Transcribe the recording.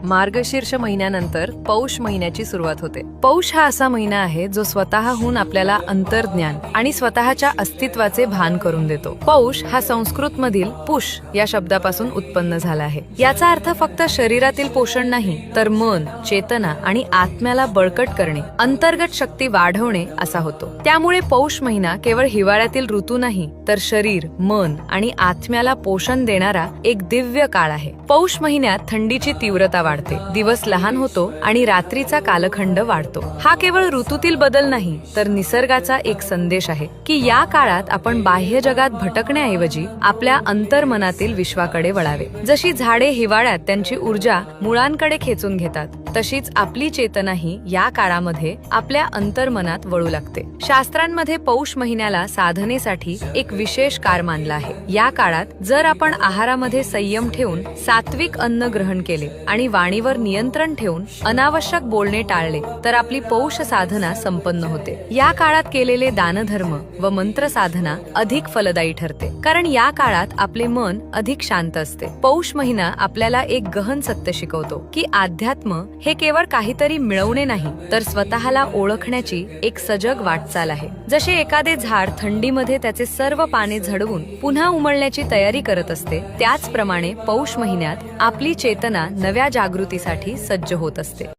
मार्गशीर्ष महिन्यानंतर पौष महिन्याची सुरुवात होते। पौष हा असा महिना आहे जो स्वतःहून आपल्याला अंतर्ज्ञान आणि स्वतःच्या अस्तित्वाचे भान करून देतो। पौष हा संस्कृत मधील पुष या शब्दापासून उत्पन्न झाला आहे। याचा अर्थ फक्त शरीरातील पोषण नाही, तर मन, चेतना आणि आत्म्याला बळकट करणे, अंतर्गत शक्ती वाढवणे असा होतो। त्यामुळे पौष महिना केवळ हिवाळ्यातील ऋतू नाही, तर शरीर, मन आणि आत्म्याला पोषण देणारा एक दिव्य काळ आहे। पौष महिन्यात थंडीची तीव्रता वाढते, दिवस लहान होतो आणि रात्रीचा कालखंड वाढतो। हा केवळ ऋतूतील बदल नाही, तर निसर्गाचा एक संदेश आहे की या काळात आपण बाह्य जगात भटकण्याऐवजी आपल्या अंतर्मनातील विश्वाकडे वळावे। जशी झाडे हिवाळ्यात त्यांची ऊर्जा मुळांकडे खेचून घेतात, तशीच आपली चेतनाही या काळामध्ये आपल्या अंतर्मनात वळू लागते। शास्त्रांमध्ये पौष महिन्याला साधनेसाठी एक विशेष काळ मानला आहे। या काळात जर आपण आहारामध्ये संयम ठेवून सात्विक अन्न ग्रहण केले आणि वाणीवर नियंत्रण ठेवून अनावश्यक बोलणे टाळले, तर आपली पौष साधना संपन्न होते। या काळात केलेले दानधर्म व मंत्र साधना अधिक फलदायी ठरते, कारण या काळात आपले मन अधिक शांत असते। पौष महिना आपल्याला एक गहन सत्य शिकवतो की अध्यात्म हे केवळ काहीतरी मिळवणे नाही, तर स्वतःला ओळखण्याची एक सजग वाटचाल आहे। जसे एखादे झाड थंडीमध्ये त्याचे सर्व पाने झडवून पुन्हा उमलण्याची तयारी करत असते, त्याचप्रमाणे पौष महिन्यात आपली चेतना नव्या जागृतीसाठी सज्ज होत असते।